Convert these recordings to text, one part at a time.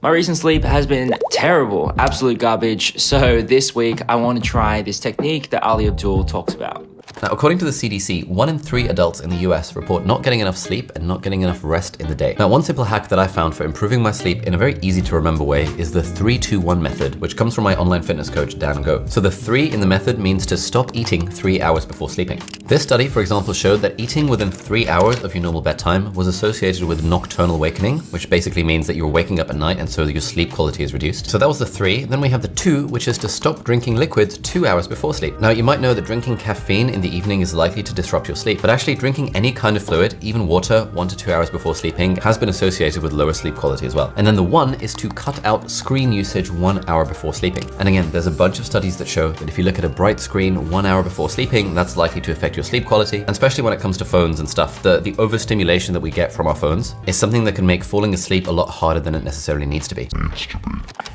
My recent sleep has been terrible, absolute garbage. So this week I want to try this technique that Ali Abdaal talks about. Now, according to the CDC, 1 in 3 adults in the US report not getting enough sleep and not getting enough rest in the day. Now, one simple hack that I found for improving my sleep in a very easy to remember way is the 3-2-1 method, which comes from my online fitness coach, Dan Go. So the 3 in the method means to stop eating 3 hours before sleeping. This study, for example, showed that eating within 3 hours of your normal bedtime was associated with nocturnal awakening, which basically means that you're waking up at night and so your sleep quality is reduced. So that was the 3. Then we have the 2, which is to stop drinking liquids 2 hours before sleep. Now, you might know that drinking caffeine in the evening is likely to disrupt your sleep, but actually drinking any kind of fluid, even water, 1 to 2 hours before sleeping has been associated with lower sleep quality as well. And then the 1 is to cut out screen usage 1 hour before sleeping. And again, there's a bunch of studies that show that if you look at a bright screen 1 hour before sleeping, that's likely to affect your sleep quality. And especially when it comes to phones and stuff, the overstimulation that we get from our phones is something that can make falling asleep a lot harder than it necessarily needs to be.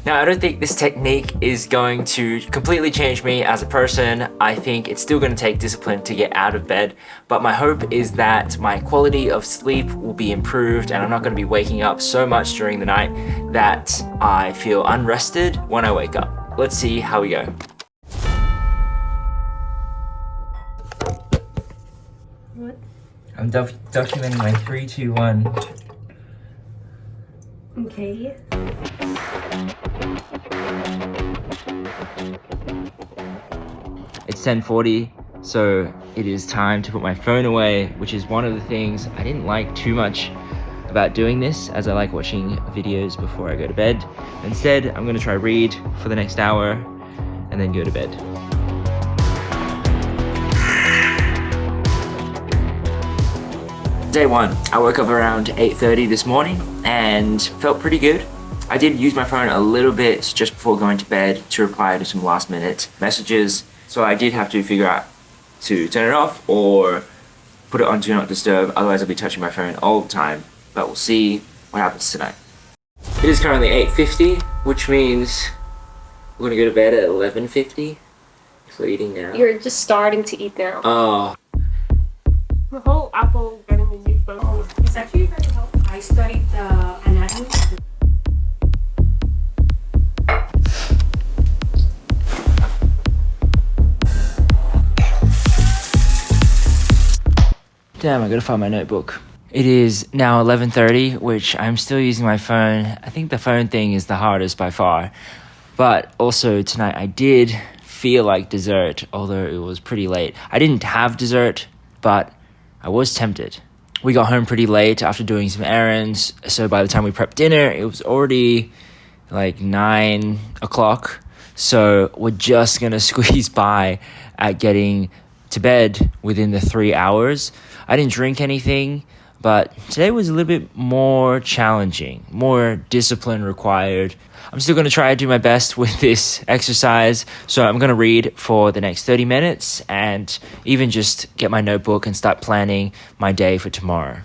Now, I don't think this technique is going to completely change me as a person. I think it's still going to take discipline to get out of bed, but my hope is that my quality of sleep will be improved and I'm not going to be waking up so much during the night that I feel unrested when I wake up. Let's see how we go. What? I'm documenting my 3, 2, 1. Okay. It's 10:40, so it is time to put my phone away, which is one of the things I didn't like too much about doing this, as I like watching videos before I go to bed. Instead, I'm gonna try read for the next hour and then go to bed. Day 1, I woke up around 8:30 this morning and felt pretty good. I did use my phone a little bit just before going to bed to reply to some last minute messages. So I did have to figure out to turn it off or put it on Do Not Disturb, otherwise I'll be touching my phone all the time. But we'll see what happens tonight. It is currently 8:50, which means we're gonna go to bed at 11:50. So we're eating now. You're just starting to eat now. Oh. The whole Apple getting a new phone is actually very helpful. I studied anatomy. Damn, I gotta find my notebook. It is now 11:30, which I'm still using my phone. I think the phone thing is the hardest by far. But also tonight I did feel like dessert, although it was pretty late. I didn't have dessert, but I was tempted. We got home pretty late after doing some errands, so by the time we prepped dinner, it was already like 9 o'clock. So we're just gonna squeeze by at getting to bed within the 3 hours. I didn't drink anything, but today was a little bit more challenging, more discipline required. I'm still going to try to do my best with this exercise, so I'm going to read for the next 30 minutes and even just get my notebook and start planning my day for tomorrow.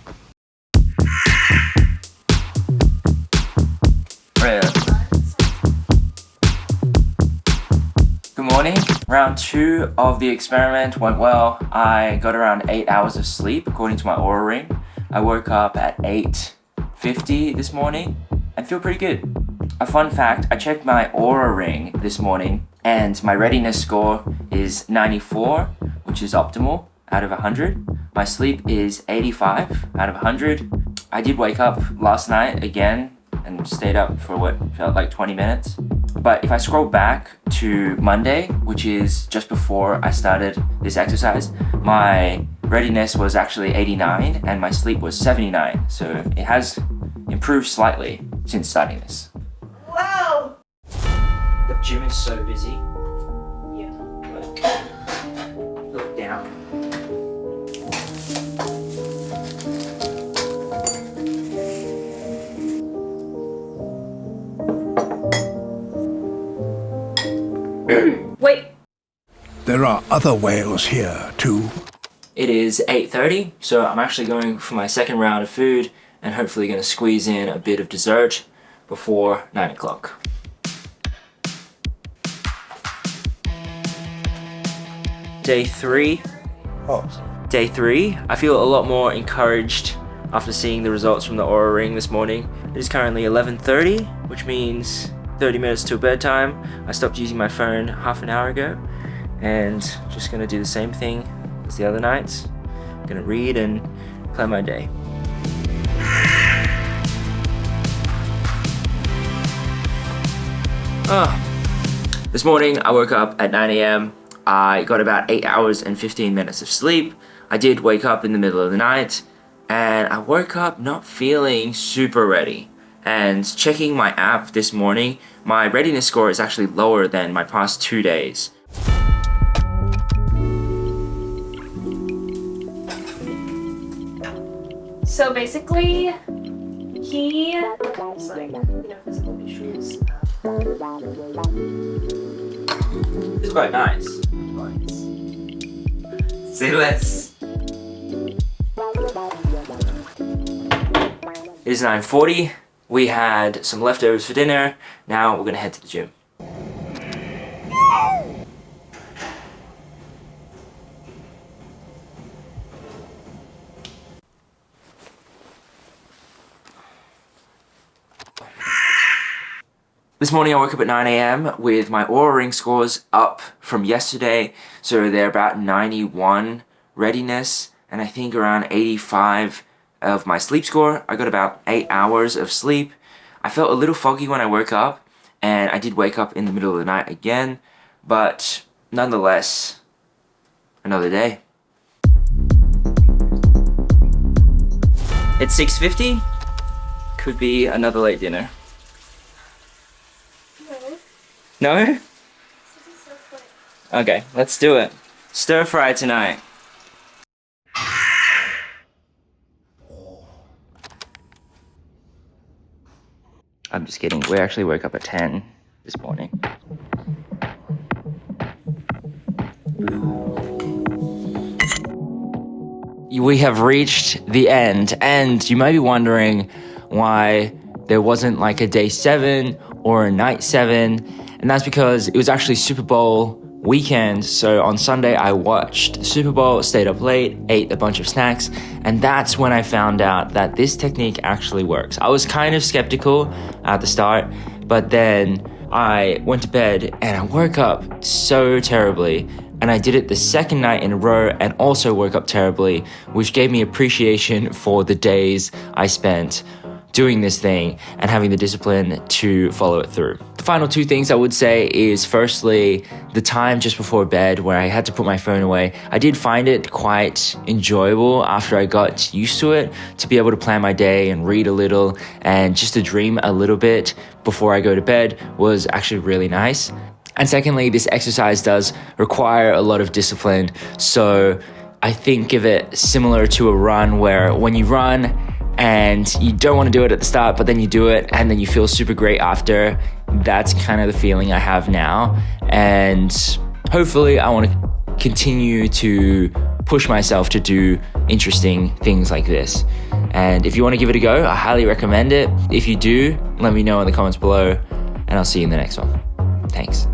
Good morning. Round 2 of the experiment went well. I got around 8 hours of sleep according to my Oura Ring. I woke up at 8:50 this morning and feel pretty good. A fun fact, I checked my Oura Ring this morning and my readiness score is 94, which is optimal out of 100. My sleep is 85 out of 100. I did wake up last night again and stayed up for what felt like 20 minutes. But if I scroll back to Monday, which is just before I started this exercise, my readiness was actually 89 and my sleep was 79. So it has improved slightly since starting this. Wow! The gym is so busy. Yeah. Look down. Wait. There are other whales here, too. It is 8:30, so I'm actually going for my second round of food and hopefully going to squeeze in a bit of dessert before 9 o'clock. Day 3. Day 3. I feel a lot more encouraged after seeing the results from the Oura Ring this morning. It is currently 11:30, which means 30 minutes till bedtime. I stopped using my phone half an hour ago, and just gonna do the same thing as the other nights. Gonna read and plan my day. This morning I woke up at 9 a.m. I got about 8 hours and 15 minutes of sleep. I did wake up in the middle of the night, and I woke up not feeling super ready. And checking my app this morning, my readiness score is actually lower than my past 2 days. So basically, he has like, physical issues. It's quite nice. Say less. It is 9:40. We had some leftovers for dinner. Now we're gonna head to the gym. This morning I woke up at 9 a.m. with my Oura Ring scores up from yesterday. So they're about 91 readiness and I think around 85 of my sleep score. I got about 8 hours of sleep. I felt a little foggy when I woke up, and I did wake up in the middle of the night again, but nonetheless, another day. It's 6:50. Could be another late dinner. No? This is so quick. Okay, let's do it. Stir fry tonight. I'm just kidding. We actually woke up at 10 this morning. We have reached the end, and you may be wondering why there wasn't like a day 7 or a night 7, and that's because it was actually Super Bowl weekend. So on Sunday I watched the Super Bowl, stayed up late, ate a bunch of snacks, and that's when I found out that this technique actually works. I was kind of skeptical at the start, but then I went to bed and I woke up so terribly, and I did it the second night in a row and also woke up terribly, which gave me appreciation for the days I spent doing this thing and having the discipline to follow it through. The final two things I would say is, firstly, the time just before bed where I had to put my phone away. I did find it quite enjoyable after I got used to it, to be able to plan my day and read a little and just to dream a little bit before I go to bed was actually really nice. And secondly, this exercise does require a lot of discipline. So I think of it similar to a run, where when you run and you don't want to do it at the start, but then you do it and then you feel super great after. That's kind of the feeling I have now. And hopefully I want to continue to push myself to do interesting things like this. And if you want to give it a go, I highly recommend it. If you do, let me know in the comments below, and I'll see you in the next one. Thanks.